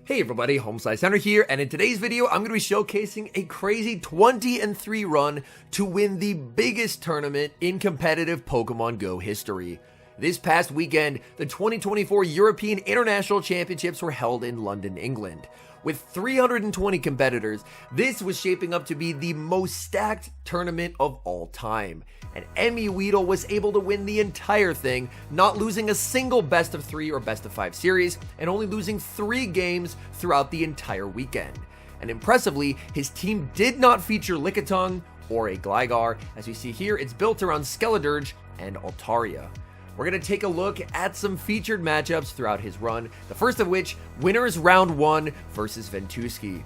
Hey everybody, HomeSliceHenry here, and in today's video, I'm going to be showcasing a crazy 20-3 run to win the biggest tournament in competitive Pokemon Go history. This past weekend, the 2024 European International Championships were held in London, England. With 320 competitors, this was shaping up to be the most stacked tournament of all time. And Emmy Weedle was able to win the entire thing, not losing a single best of 3 or best of 5 series, and only losing 3 games throughout the entire weekend. And impressively, his team did not feature Lickitung or a Gligar. As you see here, it's built around Skeledirge and Altaria. We're going to take a look at some featured matchups throughout his run, the first of which, winners round 1 versus Ventusky.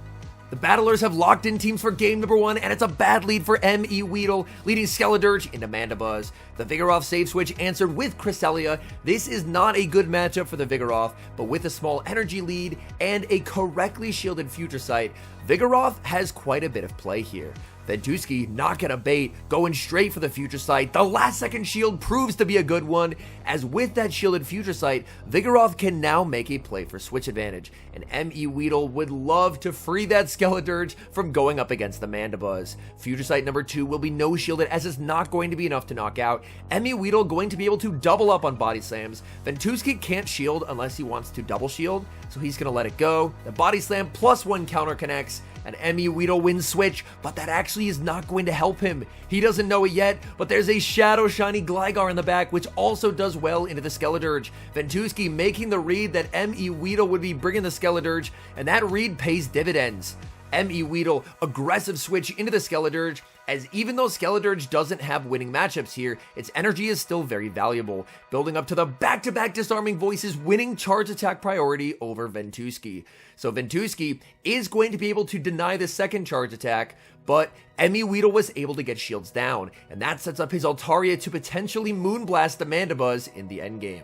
The battlers have locked in teams for game number 1, and it's a bad lead for M.E. Weedle, leading Skeledirge into Mandibuzz. The Vigoroth save switch answered with Cresselia. This is not a good matchup for the Vigoroth, but with a small energy lead and a correctly shielded Future Sight, Vigoroth has quite a bit of play here. Ventusky not gonna bait, going straight for the Future Sight. The last second shield proves to be a good one, as with that shielded Future Sight, Vigoroth can now make a play for switch advantage, and M.E. Weedle would love to free that Skeledirge from going up against the Mandibuzz. Future Sight number 2 will be no shielded, as it's not going to be enough to knock out. M.E. Weedle going to be able to double up on body slams. Ventusky can't shield unless he wants to double shield, so he's gonna let it go. The body slam plus 1 counter connects, and M.E. Weedle wins switch, but that actually is not going to help him. He doesn't know it yet, but there's a Shadow Shiny Gligar in the back, which also does well into the Skeledirge. Ventusky making the read that M.E. Weedle would be bringing the Skeledirge, and that read pays dividends. M.E. Weedle, aggressive switch into the Skeledirge, as even though Skeledirge doesn't have winning matchups here, its energy is still very valuable, building up to the back-to-back Disarming Voices winning charge attack priority over Ventusky. So Ventusky is going to be able to deny the second charge attack, but M.E. Weedle was able to get shields down, and that sets up his Altaria to potentially Moonblast the Mandibuzz in the endgame.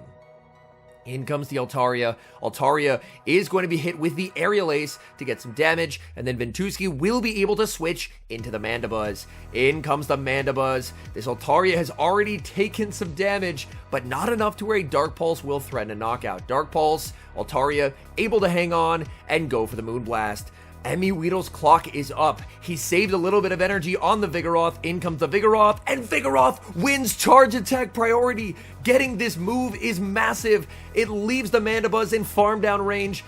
In comes the Altaria. Altaria is going to be hit with the Aerial Ace to get some damage, and then Ventusky will be able to switch into the Mandibuzz. In comes the Mandibuzz. This Altaria has already taken some damage, but not enough to where a Dark Pulse will threaten a knockout. Dark Pulse, Altaria able to hang on and go for the Moonblast. M.E. Weedle's clock is up. He saved a little bit of energy on the Vigoroth. In comes the Vigoroth, and Vigoroth wins charge attack priority. Getting this move is massive. It leaves the Mandibuzz in farm down range.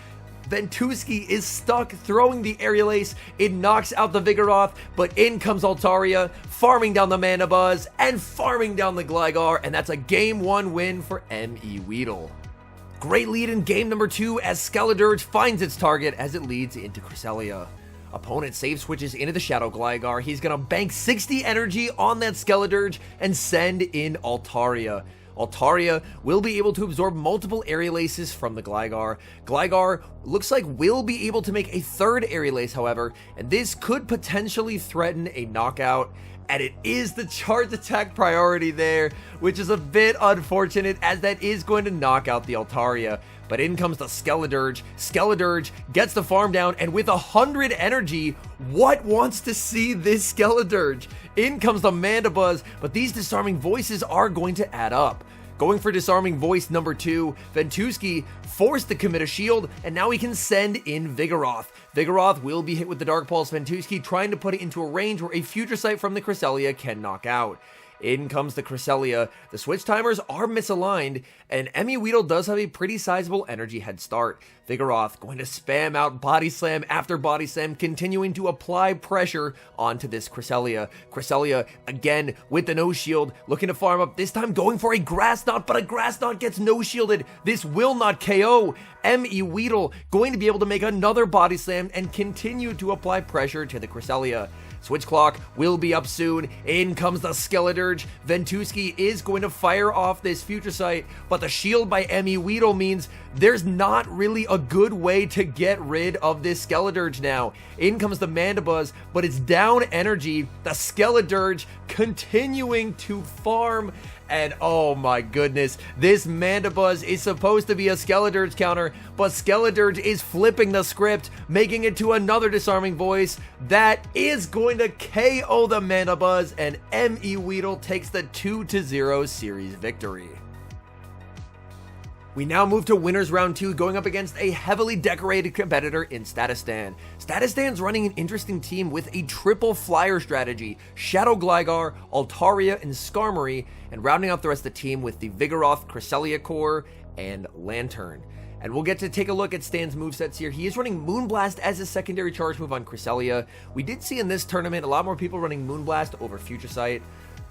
Ventusky is stuck throwing the Aerial Ace. It knocks out the Vigoroth, but in comes Altaria, farming down the Mandibuzz and farming down the Gligar, and that's a game 1 win for M.E. Weedle. Great lead in game number 2 as Skeledirge finds its target as it leads into Cresselia. Opponent save switches into the Shadow Gligar. He's gonna bank 60 energy on that Skeledirge and send in Altaria. Altaria will be able to absorb multiple Aerial Aces from the Gligar. Gligar looks like will be able to make a third Aerial Ace, however, and this could potentially threaten a knockout. And it is the charge attack priority there, which is a bit unfortunate as that is going to knock out the Altaria. But in comes the Skeledirge. Skeledirge gets the farm down, and with 100 energy, what wants to see this Skeledirge? In comes the Mandibuzz, but these Disarming Voices are going to add up. Going for Disarming Voice number 2, Ventusky forced to commit a shield, and now he can send in Vigoroth. Vigoroth will be hit with the Dark Pulse. Ventusky trying to put it into a range where a Future Sight from the Cresselia can knock out. In comes the Cresselia. The switch timers are misaligned, and M.E. Weedle does have a pretty sizable energy head start. Vigoroth going to spam out Body Slam after Body Slam, continuing to apply pressure onto this Cresselia. Cresselia, again, with the no shield, looking to farm up, this time going for a Grass Knot, but a Grass Knot gets no shielded. This will not KO. M.E. Weedle going to be able to make another Body Slam and continue to apply pressure to the Cresselia. Switch clock will be up soon. In comes the Skeledirge. Ventusky is going to fire off this Future Sight, but the shield by M.E. Weedle means there's not really a good way to get rid of this Skeledirge now. In comes the Mandibuzz, but it's down energy. The Skeledirge continuing to farm, and oh my goodness, this Mandibuzz is supposed to be a Skeledirge counter, but Skeledirge is flipping the script, making it to another Disarming Voice that is going to KO the Mandibuzz, and M.E. Weedle takes the 2-0 series victory. We now move to winners round 2, going up against a heavily decorated competitor in Statistan. Statistan's running an interesting team with a triple flyer strategy: Shadow Gligar, Altaria, and Skarmory, and rounding out the rest of the team with the Vigoroth, Cresselia Core, and Lantern. And we'll get to take a look at Stan's movesets here. He is running Moonblast as his secondary charge move on Cresselia. We did see in this tournament a lot more people running Moonblast over Future Sight.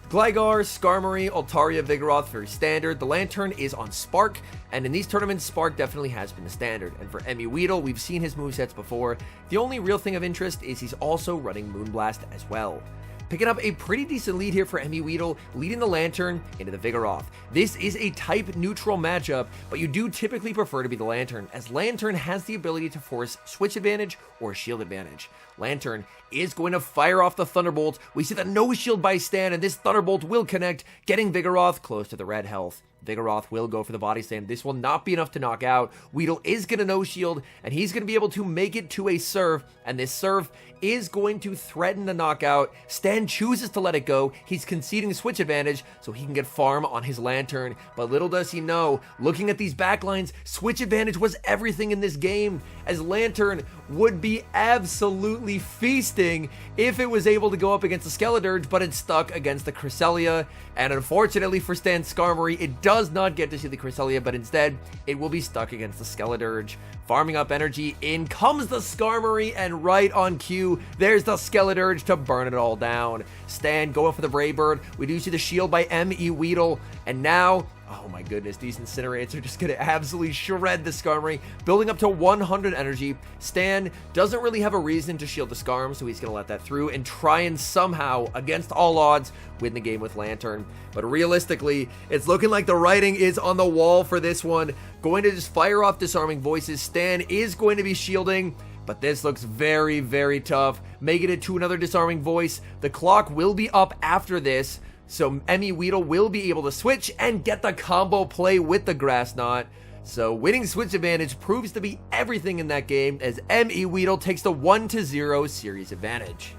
Gligar, Skarmory, Altaria, Vigoroth, very standard. The Lantern is on Spark, and in these tournaments, Spark definitely has been the standard. And for Weedle, we've seen his movesets before. The only real thing of interest is he's also running Moonblast as well. Picking up a pretty decent lead here for Weedle, leading the Lantern into the Vigoroth. This is a type neutral matchup, but you do typically prefer to be the Lantern, as Lantern has the ability to force switch advantage or shield advantage. Lantern is going to fire off the Thunderbolt. We see the no shield by Stan, and this Thunderbolt will connect, getting Vigoroth close to the red health. Vigoroth will go for the body slam. This will not be enough to knock out. Weedle is going to no shield, and he's going to be able to make it to a Surf, and this Surf is going to threaten the knockout. Stan chooses to let it go. He's conceding switch advantage so he can get farm on his Lantern, but little does he know, looking at these backlines, switch advantage was everything in this game, as Lantern would be absolutely feasting if it was able to go up against the Skeledirge, but it's stuck against the Cresselia, and unfortunately for Stan Skarmory, it does not get to see the Cresselia, but instead, it will be stuck against the Skeledirge. Farming up energy, in comes the Skarmory, and right on cue, there's the Skeledirge to burn it all down. Stan going for the Brave Bird. We do see the shield by Weedle, and now, oh my goodness, these Incinerates are just going to absolutely shred the Skarmory, building up to 100 energy. Stan doesn't really have a reason to shield the Skarm, so he's going to let that through and try and somehow, against all odds, win the game with Lantern. But realistically, it's looking like the writing is on the wall for this one. Going to just fire off Disarming Voices. Stan is going to be shielding, but this looks very, very tough. Making it to another Disarming Voice. The clock will be up after this, so Weedle will be able to switch and get the combo play with the Grass Knot. So winning switch advantage proves to be everything in that game, as Weedle takes the 1-0 series advantage.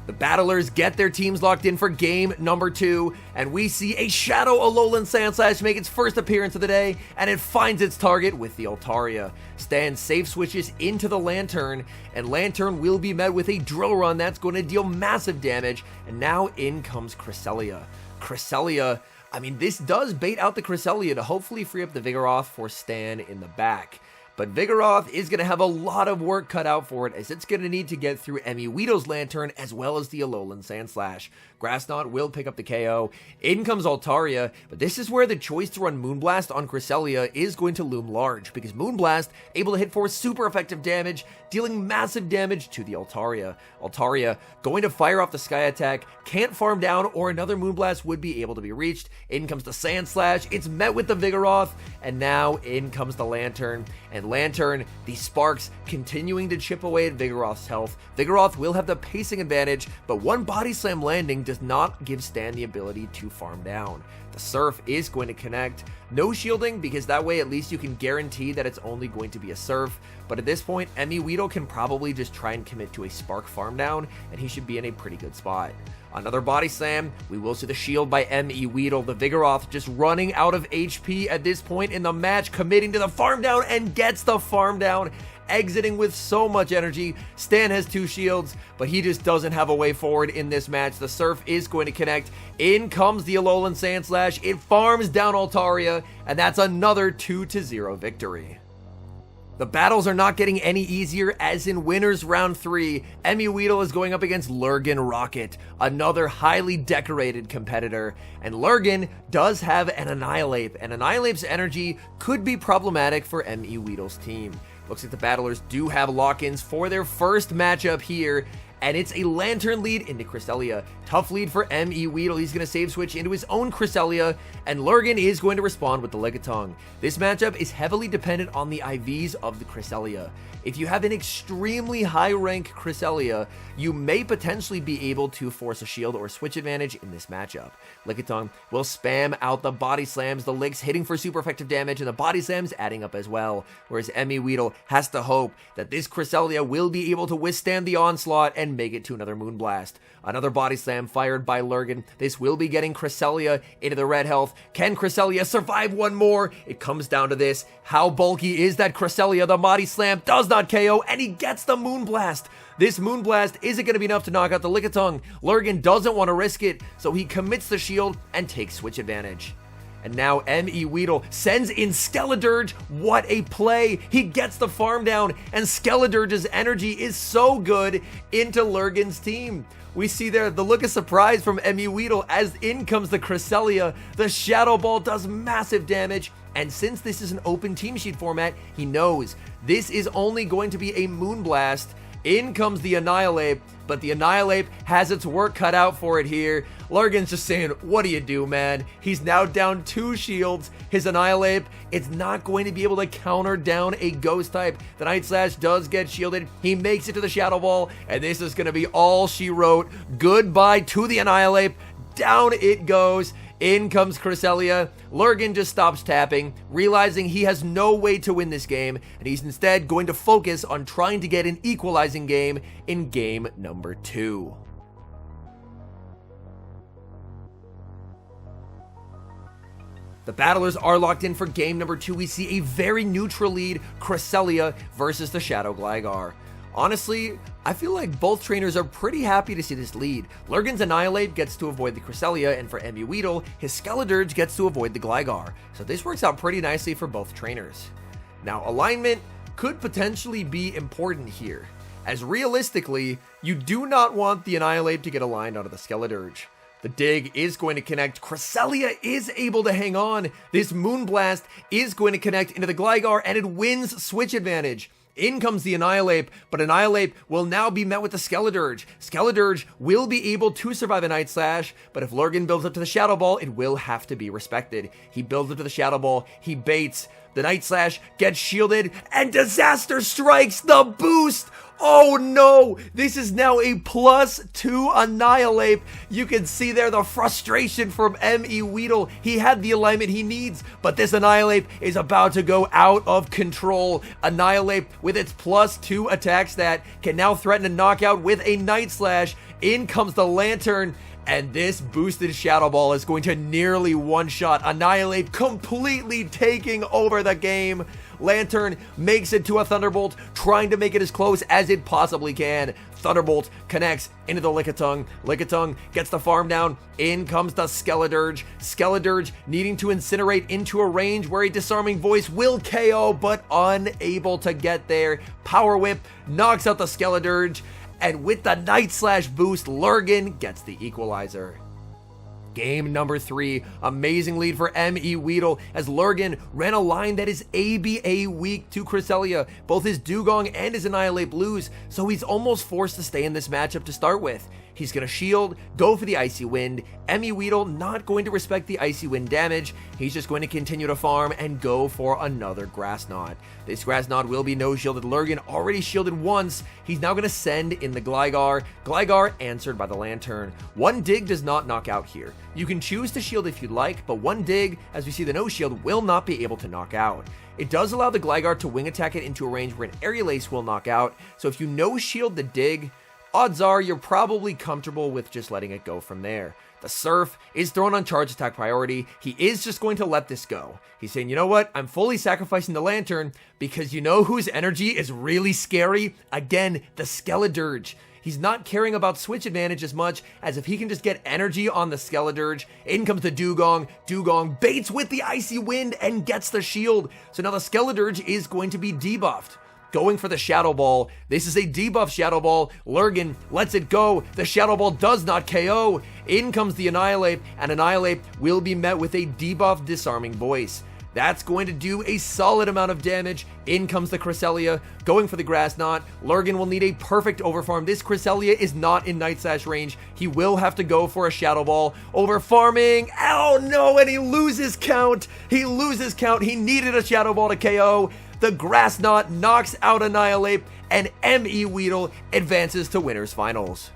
The battlers get their teams locked in for game number 2, and we see a Shadow Alolan Sandslash make its first appearance of the day, and it finds its target with the Altaria. Stan safe switches into the Lantern, and Lantern will be met with a Drill Run that's going to deal massive damage, and now in comes Cresselia. Cresselia, I mean, this does bait out the Cresselia to hopefully free up the Vigoroth for Stan in the back. But Vigoroth is going to have a lot of work cut out for it, as it's going to need to get through Weedle's Lantern as well as the Alolan Sandslash. Grass Knot will pick up the KO. In comes Altaria, but this is where the choice to run Moonblast on Cresselia is going to loom large, because Moonblast able to hit for super effective damage, dealing massive damage to the Altaria. Altaria going to fire off the Sky Attack, can't farm down, or another Moonblast would be able to be reached. In comes the Sandslash, it's met with the Vigoroth, and now in comes the Lantern. And Lantern, the sparks continuing to chip away at Vigoroth's health. Vigoroth will have the pacing advantage, but one Body Slam landing does not give Stan the ability to farm down. The Surf is going to connect. No shielding, because that way at least you can guarantee that it's only going to be a Surf. But at this point, Weedle can probably just try and commit to a Spark farm down, and he should be in a pretty good spot. Another Body Slam. We will see the shield by Weedle. The Vigoroth just running out of HP at this point in the match, committing to the farm down and gets the farm down, exiting with so much energy. Stan has 2 shields, but he just doesn't have a way forward in this match. The Surf is going to connect. In comes the Alolan Sandslash. It farms down Altaria, and that's another 2-0 victory. The battles are not getting any easier, as in winners round 3, Weedle is going up against Lurgan Rocket, another highly decorated competitor, and Lurgan does have an Annihilate, and Annihilate's energy could be problematic for Weedle's team. Looks like the battlers do have lock-ins for their first matchup here, and it's a Lantern lead into Cresselia. Tough lead for Weedle. He's going to save switch into his own Cresselia, and Lurgan is going to respond with the Lickitung. This matchup is heavily dependent on the IVs of the Cresselia. If you have an extremely high rank Cresselia, you may potentially be able to force a shield or switch advantage in this matchup. Lickitung will spam out the Body Slams, the Licks hitting for super effective damage, and the Body Slams adding up as well, whereas Weedle has to hope that this Cresselia will be able to withstand the onslaught and and make it to another Moonblast. Another Body Slam fired by Lurgan. This will be getting Cresselia into the red health. Can Cresselia survive one more? It comes down to this. How bulky is that Cresselia? The Body Slam does not KO, and he gets the Moonblast. This Moonblast isn't going to be enough to knock out the Lickitung. Lurgan doesn't want to risk it, so he commits the shield and takes switch advantage. And now M.E. Weedle sends in Skeledirge. What a play. He gets the farm down, and Skeledirge's energy is so good into Lurgan's team. We see there the look of surprise from M.E. Weedle as in comes the Cresselia. The Shadow Ball does massive damage, and since this is an open team sheet format, he knows this is only going to be a Moonblast. In comes the Annihilate, but the Annihilate has its work cut out for it here. Lurgan's just saying, what do you do, man? He's now down 2 shields. His Annihilate, it's not going to be able to counter down a Ghost type. The Night Slash does get shielded. He makes it to the Shadow Ball, and this is going to be all she wrote. Goodbye to the Annihilate. Down it goes. In comes Cresselia. Lurgan just stops tapping, realizing he has no way to win this game, and he's instead going to focus on trying to get an equalizing game in game number 2. The battlers are locked in for game number 2. We see a very neutral lead, Cresselia versus the Shadow Gligar. Honestly, I feel like both trainers are pretty happy to see this lead. Lurgan's Annihilate gets to avoid the Cresselia, and for M.E. Weedle, his Skeledirge gets to avoid the Gligar. So this works out pretty nicely for both trainers. Now, alignment could potentially be important here, as realistically, you do not want the Annihilate to get aligned onto the Skeledirge. The dig is going to connect. Cresselia is able to hang on. This Moonblast is going to connect into the Gligar, and it wins switch advantage. In comes the Annihilate, but Annihilate will now be met with the Skeledirge. Skeledirge will be able to survive a Night Slash, but if Lurgan builds up to the Shadow Ball, it will have to be respected. He builds up to the Shadow Ball, he baits, the Night Slash gets shielded, and Disaster strikes the boost! Oh no! This is now a +2 Annihilate. You can see there the frustration from M.E. Weedle. He had the alignment he needs, but this Annihilate is about to go out of control. Annihilate, with its +2 attack stat, can now threaten to knock out with a Night Slash. In comes the Lantern, and this boosted Shadow Ball is going to nearly one-shot Annihilate, completely taking over the game. Lantern makes it to a Thunderbolt, trying to make it as close as it possibly can. Thunderbolt connects into the Lickitung. Lickitung gets the farm down. In comes the Skeledirge. Skeledirge needing to incinerate into a range where a Disarming Voice will KO, but unable to get there. Power Whip knocks out the Skeledirge, and with the Night Slash boost, Lurgan gets the equalizer. Game number 3, amazing lead for M.E. Weedle as Lurgan ran a line that is ABA weak to Cresselia. Both his Dugong and his Annihilate lose, so he's almost forced to stay in this matchup to start with. He's going to shield, go for the Icy Wind. M.E. Weedle not going to respect the Icy Wind damage. He's just going to continue to farm and go for another Grass Knot. This Grass Knot will be no-shielded. Lurgan already shielded once. He's now going to send in the Gligar. Gligar answered by the Lantern. One dig does not knock out here. You can choose to shield if you'd like, but one dig, as we see the no-shield, will not be able to knock out. It does allow the Gligar to wing attack it into a range where an Aerial Ace will knock out, so if you no-shield the dig, odds are you're probably comfortable with just letting it go from there. The Surf is thrown on charge attack priority. He is just going to let this go. He's saying, you know what? I'm fully sacrificing the Lantern because you know whose energy is really scary? Again, the Skeledirge. He's not caring about switch advantage as much as if he can just get energy on the Skeledirge. In comes the Dugong. Dugong baits with the Icy Wind and gets the shield. So now the Skeledirge is going to be debuffed. Going for the Shadow Ball. This is a debuff Shadow Ball. Lurgan lets it go. The Shadow Ball does not KO. In comes the Annihilate, and Annihilate will be met with a debuff Disarming Voice. That's going to do a solid amount of damage. In comes the Cresselia, going for the Grass Knot. Lurgan will need a perfect overfarm. This Cresselia is not in Night Slash range. He will have to go for a Shadow Ball. Overfarming. Oh no, and he loses count. He loses count. He needed a Shadow Ball to KO. The Grass Knot knocks out Annihilate, and M.E. Weedle advances to Winners Finals.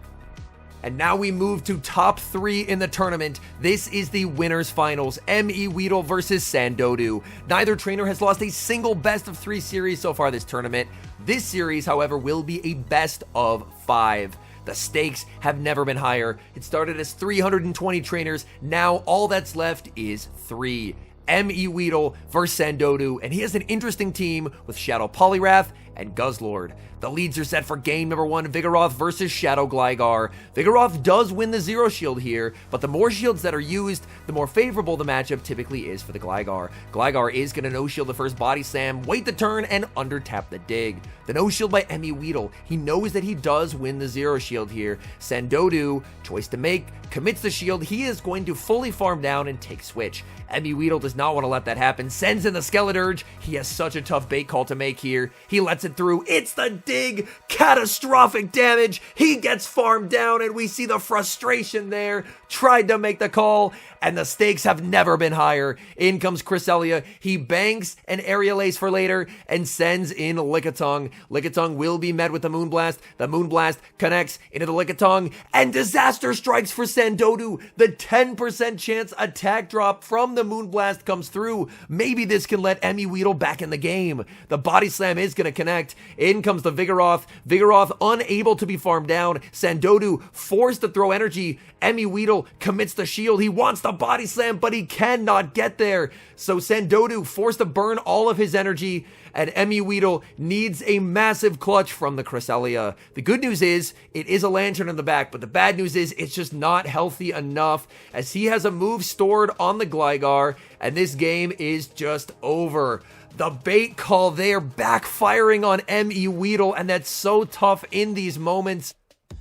And now we move to top 3 in the tournament. This is the Winners Finals, M.E. Weedle versus Sandodu. Neither trainer has lost a single best of 3 series so far this tournament. This series, however, will be a best of 5. The stakes have never been higher. It started as 320 trainers. Now all that's left is 3. M.E. Weedle versus Sandodu, and he has an interesting team with Shadow Poliwrath and Guzzlord. The leads are set for game number 1, Vigoroth versus Shadow Gligar. Vigoroth does win the Zero Shield here, but the more shields that are used, the more favorable the matchup typically is for the Gligar. Gligar is going to no-shield the first Body Slam, wait the turn, and under-tap the dig. The no-shield by M.E. Weedle. He knows that he does win the Zero Shield here. Sandodu, choice to make, commits the shield. He is going to fully farm down and take switch. M.E. Weedle does not want to let that happen. Sends in the Skeleturge. He has such a tough bait call to make here. He lets it through. It's the dig. Catastrophic damage. He gets farmed down, and we see the frustration there. Tried to make the call, and the stakes have never been higher. In comes Cresselia. He banks an Aerial Ace for later and sends in Lickitung. Lickitung will be met with the Moonblast. The Moonblast connects into the Lickitung, and disaster strikes for Sandodu. The 10% chance attack drop from the Moonblast comes through. Maybe this can let M.E. Weedle back in the game. The Body Slam is going to connect. In comes the Vigoroth. Vigoroth unable to be farmed down. Sandodu forced to throw energy. M.E. Weedle commits the shield. He wants the Body Slam, but he cannot get there. So Sandodu forced to burn all of his energy, and M.E. Weedle needs a massive clutch from the Cresselia. The good news is, it is a Lantern in the back, but the bad news is, it's just not healthy enough, as he has a move stored on the Gligar, and this game is just over. The bait call there backfiring on M.E. Weedle, and that's so tough in these moments.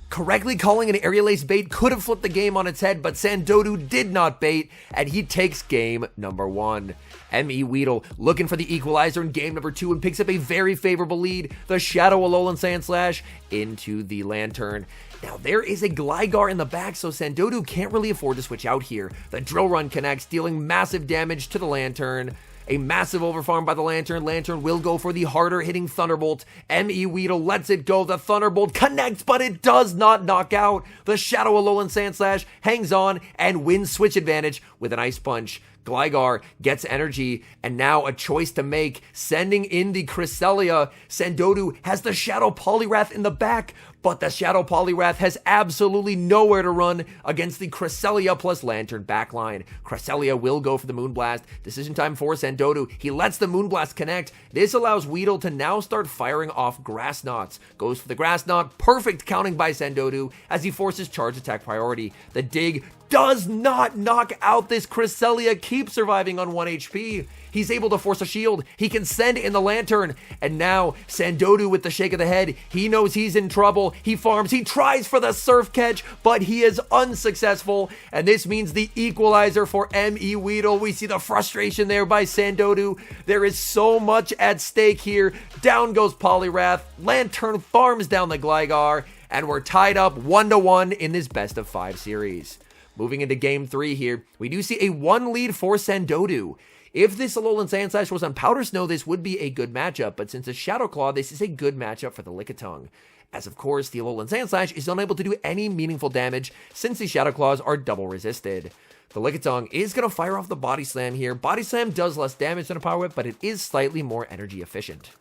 Correctly calling an Aerial Ace bait could have flipped the game on its head, but Sandodu did not bait, and he takes game number 1. M.E. Weedle looking for the equalizer in game number 2 and picks up a very favorable lead. The Shadow Alolan Sandslash into the Lantern. Now, there is a Gligar in the back, so Sandodu can't really afford to switch out here. The Drill Run connects, dealing massive damage to the Lantern. A massive overfarm by the Lantern. Lantern will go for the harder hitting Thunderbolt. M.E. Weedle lets it go. The Thunderbolt connects, but it does not knock out. The Shadow Alolan Sandslash hangs on and wins switch advantage with an Ice Punch. Gligar gets energy, and now a choice to make, sending in the Cresselia. Sandodu has the Shadow Poliwrath in the back, but the Shadow Poliwrath has absolutely nowhere to run against the Cresselia plus Lantern backline. Cresselia will go for the Moonblast. Decision time for Sandodu. He lets the Moonblast connect. This allows Weedle to now start firing off Grass Knots. Goes for the Grass Knot. Perfect counting by Sandodu as he forces charge attack priority. The dig does not knock out this Cresselia, keeps surviving on 1 HP. He's able to force a shield. He can send in the Lantern. And now Sandodu with the shake of the head. He knows he's in trouble. He farms. He tries for the Surf Catch, but he is unsuccessful. And this means the equalizer for M.E. Weedle. We see the frustration there by Sandodu. There is so much at stake here. Down goes Poliwrath. Lantern farms down the Gligar. And we're tied up 1-1 in this best of 5 series. Moving into game 3 here, we do see a 1 lead for Sandodu. If this Alolan Sandslash was on Powder Snow, this would be a good matchup, but since it's Shadow Claw, this is a good matchup for the Lickitung. As of course, the Alolan Sandslash is unable to do any meaningful damage since the Shadow Claws are double resisted. The Lickitung is going to fire off the Body Slam here. Body Slam does less damage than a Power Whip, but it is slightly more energy efficient.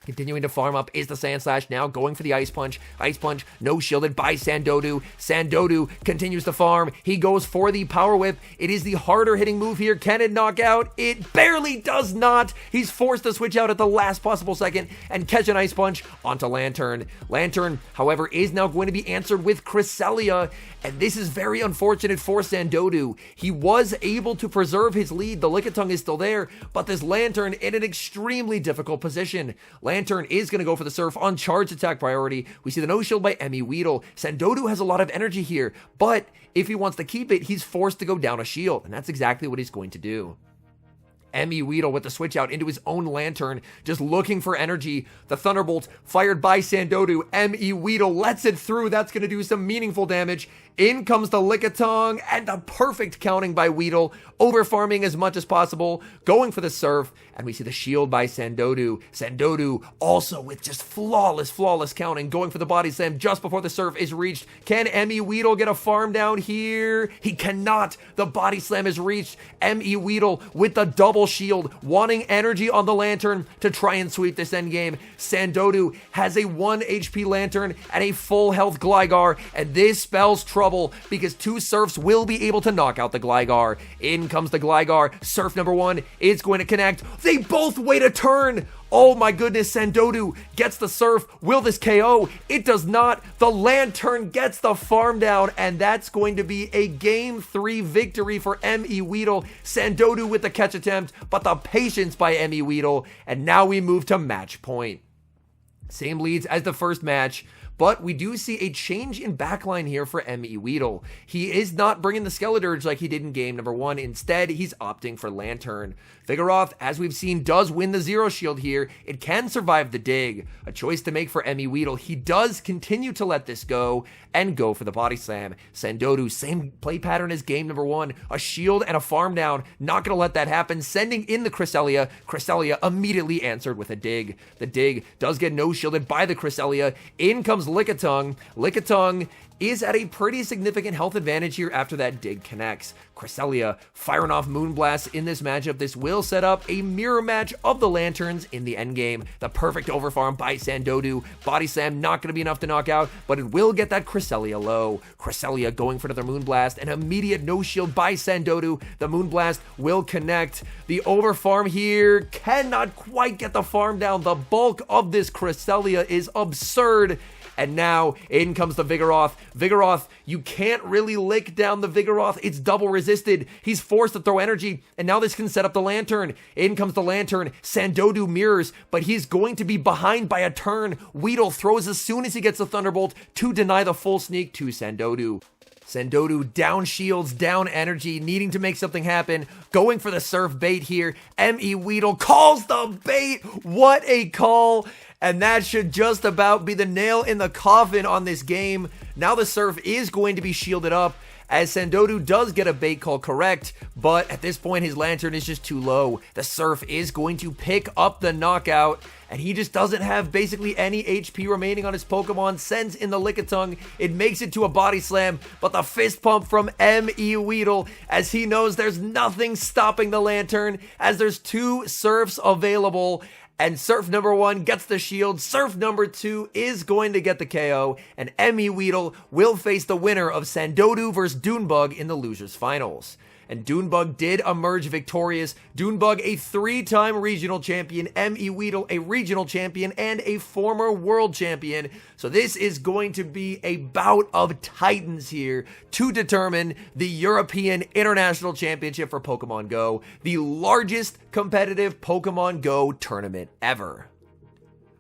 Continuing to farm up is the Sandslash, now going for the Ice Punch. Ice Punch, no shielded by Sandodu. Sandodu continues to farm. He goes for the Power Whip. It is the harder hitting move here. Can it knock out? It barely does not. He's forced to switch out at the last possible second and catch an Ice Punch onto Lantern. Lantern, however, is now going to be answered with Cresselia, and this is very unfortunate for Sandodu. He was able to preserve his lead. The Lickitung is still there, but this Lantern in an extremely difficult position. Lantern is going to go for the Surf on charge attack priority. We see the no shield by M.E. Weedle. Sandodu has a lot of energy here, but if he wants to keep it, he's forced to go down a shield, and that's exactly what he's going to do. M.E. Weedle with the switch out into his own Lantern, just looking for energy. The Thunderbolt fired by Sandodu. M.E. Weedle lets it through. That's going to do some meaningful damage. In comes the Lickitung, and the perfect counting by Weedle, over farming as much as possible, going for the Surf, and we see the shield by Sandodu. Sandodu also with just flawless counting, going for the Body Slam just before the Surf is reached. Can Emmy Weedle get a farm down here? He cannot. The Body Slam is reached. Emmy Weedle with the double shield, wanting energy on the Lantern to try and sweep this endgame. Sandodu has a 1 HP Lantern and a full health Gligar, and this spells trouble because 2 Surfs will be able to knock out the Gligar. In comes the Gligar. Surf number 1 is going to connect. They both wait a turn. Oh my goodness, Sandodu gets the Surf. Will this KO? It does not. The Lantern gets the farm down, and that's going to be a Game 3 victory for Emmy Weedle. Sandodu with the catch attempt, but the patience by Emmy Weedle, and now we move to match point. Same leads as the first match, but we do see a change in backline here for Emmy Weedle. He is not bringing the Skeledirge like he did in game number 1. Instead, he's opting for Lantern. Vigoroth, as we've seen, does win the Zero Shield here. It can survive the dig. A choice to make for Emmy Weedle. He does continue to let this go and go for the Body Slam. Sandodu, same play pattern as game number 1. A shield and a farm down. Not going to let that happen. Sending in the Cresselia. Cresselia immediately answered with a dig. The dig does get no shielded by the Cresselia. In comes Lickitung. Lickitung is at a pretty significant health advantage here after that dig connects. Cresselia firing off Moonblast in this matchup. This will set up a mirror match of the Lanterns in the endgame. The perfect overfarm by Sandodu. Body Slam not going to be enough to knock out, but it will get that Cresselia low. Cresselia going for another Moonblast. An immediate no shield by Sandodu. The Moonblast will connect. The overfarm here cannot quite get the farm down. The bulk of this Cresselia is absurd. And now, in comes the Vigoroth. Vigoroth, you can't really lick down the Vigoroth. It's double resisted. He's forced to throw energy, and now this can set up the Lantern. In comes the Lantern. Sandodu mirrors, but he's going to be behind by a turn. Weedle throws as soon as he gets the Thunderbolt to deny the full sneak to Sandodu. Sandodu down shields, down energy, needing to make something happen, going for the Surf bait here. Emmy Weedle calls the bait. What a call. And that should just about be the nail in the coffin on this game. Now the Surf is going to be shielded up, as Sandodu does get a bait call correct, but at this point his Lantern is just too low. The Surf is going to pick up the knockout, and he just doesn't have basically any HP remaining on his Pokemon. Sends in the Lickitung. It makes it to a Body Slam, but the fist pump from Emmy Weedle, as he knows there's nothing stopping the Lantern, as there's 2 Surfs available. And Surf number 1 gets the shield. Surf number 2 is going to get the KO. And Emmy Weedle will face the winner of Sandodu vs. Dunebug in the losers finals. And Dunebug did emerge victorious. Dunebug, a 3-time regional champion. Emmy Weedle, a regional champion and a former world champion. So this is going to be a bout of titans here to determine the European International Championship for Pokemon Go, the largest competitive Pokemon Go tournament ever.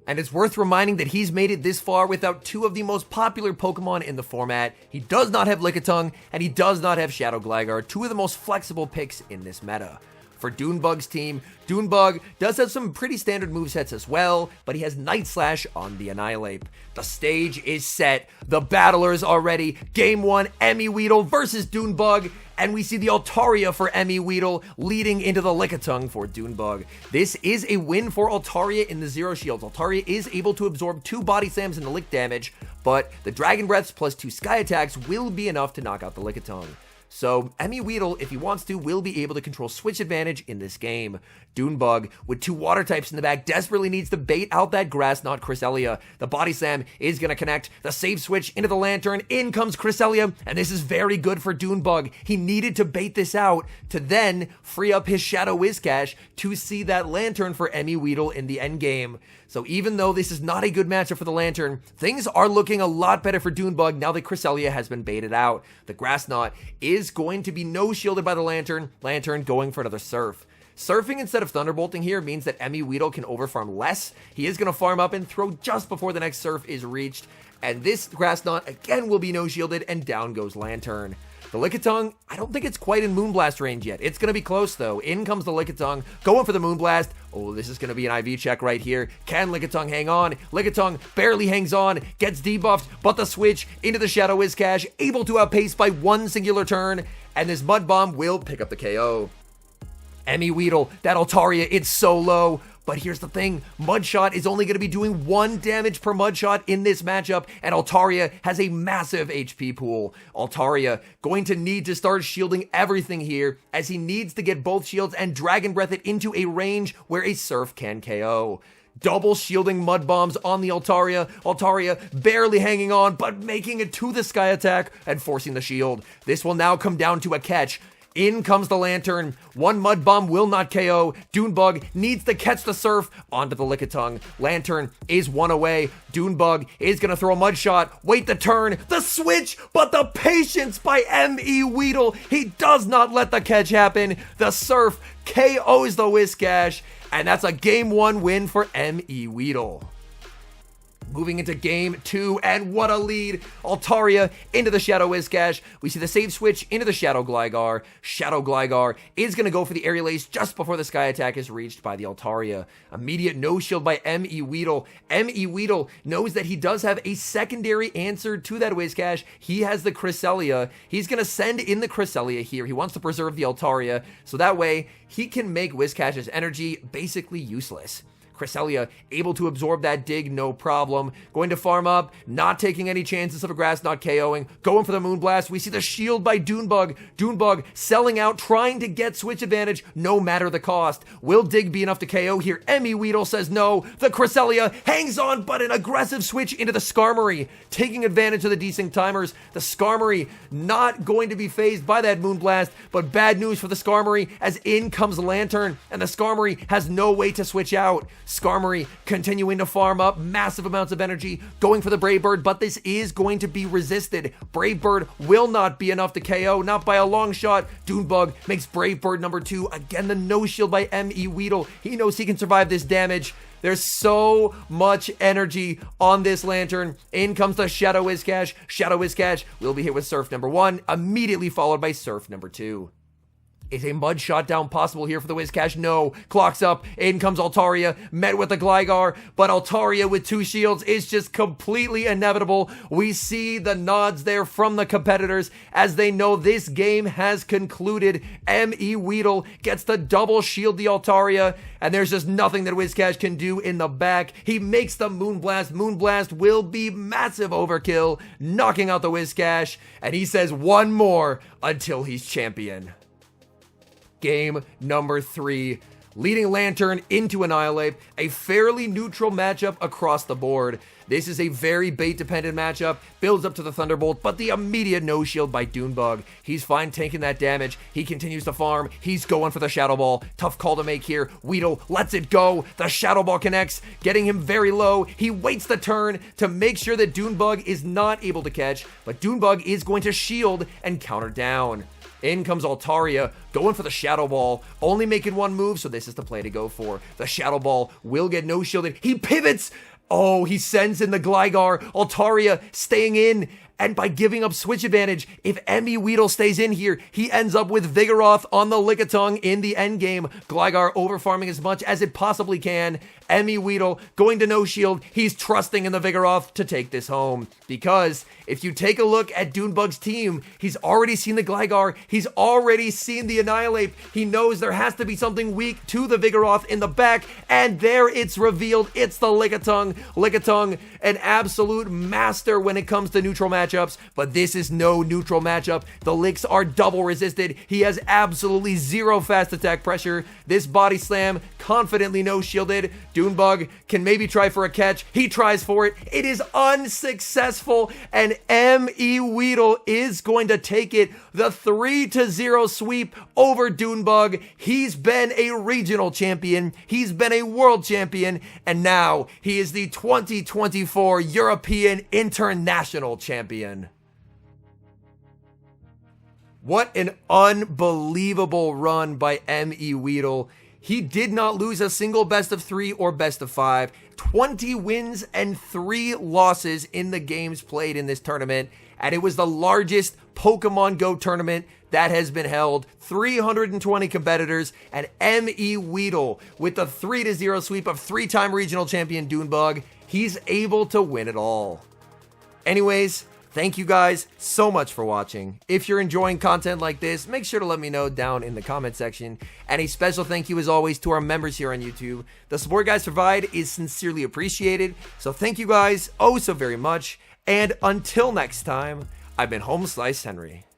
And it's worth reminding that he's made it this far without 2 of the most popular Pokemon in the format. He does not have Lickitung, and he does not have Shadow Gligar, 2 of the most flexible picks in this meta. For Dunebug's team, Dunebug does have some pretty standard movesets as well, but he has Night Slash on the Annihilate. The stage is set, the battlers are ready. Game 1, Emmy Weedle versus Dunebug, and we see the Altaria for Emmy Weedle leading into the Lickitung for Dunebug. This is a win for Altaria in the Zero Shields. Altaria is able to absorb 2 Body Slams and the Lick damage, but the Dragon Breaths plus 2 Sky Attacks will be enough to knock out the Lickitung. So Emmy Weedle, if he wants to, will be able to control switch advantage in this game. Dunebug, with 2 water types in the back, desperately needs to bait out that Grass Knot Cresselia. The Body Slam is going to connect. The save switch into the Lantern. In comes Cresselia, and this is very good for Dunebug. He needed to bait this out to then free up his Shadow Whiscash to see that Lantern for Emmy Weedle in the endgame. So even though this is not a good matchup for the Lantern, things are looking a lot better for Dunebug now that Cresselia has been baited out. The Grass Knot is going to be no shielded by the Lantern. Lantern going for another Surf. Surfing instead of Thunderbolting here means that Emmy Weedle can overfarm less. He is going to farm up and throw just before the next Surf is reached. And this Grass Knot again will be no shielded, and down goes Lantern. The Lickitung, I don't think it's quite in Moonblast range yet. It's going to be close though. In comes the Lickitung, going for the Moonblast. Oh, this is going to be an IV check right here. Can Lickitung hang on? Lickitung barely hangs on, gets debuffed, but the switch into the Shadow Whiscash, able to outpace by one singular turn, and this Mud Bomb will pick up the KO. Emmy Weedle, that Altaria, it's so low. But here's the thing, Mudshot is only going to be doing 1 damage per Mudshot in this matchup, and Altaria has a massive HP pool. Altaria going to need to start shielding everything here, as he needs to get both shields and Dragon Breath it into a range where a Surf can KO. Double shielding Mud Bombs on the Altaria. Altaria barely hanging on, but making it to the Sky Attack and forcing the shield. This will now come down to a catch. In comes the Lantern. 1 Mud Bomb will not KO. Dunebug needs to catch the Surf onto the Lickitung. Lantern is 1 away. Dunebug is going to throw a Mud Shot. Wait the turn. The switch, but the patience by M.E. Weedle. He does not let the catch happen. The Surf KOs the Whiscash, and that's a Game 1 win for M.E. Weedle. Moving into Game 2, and what a lead. Altaria into the Shadow Whiscash. We see the save switch into the Shadow Gligar. Shadow Gligar is going to go for the Aerial Ace just before the Sky Attack is reached by the Altaria. Immediate no shield by M.E. Weedle. M.E. Weedle knows that he does have a secondary answer to that Whiscash. He has the Cresselia. He's going to send in the Cresselia here. He wants to preserve the Altaria, so that way he can make Whiscash's energy basically useless. Cresselia able to absorb that dig, no problem. Going to farm up, not taking any chances of a Grass not KOing. Going for the Moonblast. We see the shield by Dunebug. Dunebug selling out, trying to get switch advantage, no matter the cost. Will dig be enough to KO here? Emmy Weedle says no. The Cresselia hangs on, but an aggressive switch into the Skarmory, taking advantage of the desync timers. The Skarmory not going to be phased by that Moonblast, but bad news for the Skarmory as in comes Lantern, and the Skarmory has no way to switch out. Skarmory continuing to farm up massive amounts of energy, going for the Brave Bird, but this is going to be resisted. Brave Bird will not be enough to KO, not by a long shot. Dunebug makes Brave Bird number 2. Again, the no shield by M.E. Weedle. He knows he can survive this damage. There's so much energy on this Lantern. In comes the Shadow Whiscash. Shadow Whiscash will be hit with Surf number 1, immediately followed by Surf number 2. Is a Mud Shot down possible here for the Whiscash? No. Clocks up. In comes Altaria, met with the Gligar, but Altaria with 2 shields is just completely inevitable. We see the nods there from the competitors as they know this game has concluded. M.E. Weedle gets to double shield the Altaria, and there's just nothing that Whiscash can do in the back. He makes the Moonblast. Moonblast will be massive overkill, knocking out the Whiscash, and he says 1 more until he's champion. Game number 3, leading Lantern into Annihilate, a fairly neutral matchup across the board. This is a very bait-dependent matchup, builds up to the Thunderbolt, but the immediate no-shield by Dunebug. He's fine taking that damage, he continues to farm, he's going for the Shadow Ball. Tough call to make here, Weedle lets it go, the Shadow Ball connects, getting him very low. He waits the turn to make sure that Dunebug is not able to catch, but Dunebug is going to shield and counter down. In comes Altaria, going for the Shadow Ball, only making 1 move, so this is the play to go for. The Shadow Ball will get no shielded. He pivots! Oh, he sends in the Gligar. Altaria staying in, and by giving up switch advantage, if M.E. Weedle stays in here, he ends up with Vigoroth on the Lickitung in the endgame. Gligar overfarming as much as it possibly can. M.E. Weedle going to no shield. He's trusting in the Vigoroth to take this home. Because if you take a look at Dunebug's team, he's already seen the Gligar. He's already seen the Annihilate. He knows there has to be something weak to the Vigoroth in the back. And there it's revealed. It's the Lickitung. Lickitung, an absolute master when it comes to neutral matchups. But this is no neutral matchup. The Licks are double resisted. He has absolutely 0 fast attack pressure. This body slam confidently no shielded. Dunebug can maybe try for a catch. He tries for it. It is unsuccessful, and M.E. Weedle is going to take it. The 3-0 sweep over Dunebug. He's been a regional champion. He's been a world champion, and now he is the 2024 European International Champion. What an unbelievable run by M.E. Weedle. He did not lose a single best of 3 or best of 5. 20 wins and 3 losses in the games played in this tournament. and it was the largest Pokemon Go tournament that has been held. 320 competitors, and M.E. Weedle with the 3-0 sweep of 3-time regional champion Dunebug. He's able to win it all. Anyways, thank you guys so much for watching. If you're enjoying content like this, make sure to let me know down in the comment section. And a special thank you as always to our members here on YouTube. The support you guys provide is sincerely appreciated. So thank you guys oh so very much. And until next time, I've been HomeSliceHenry.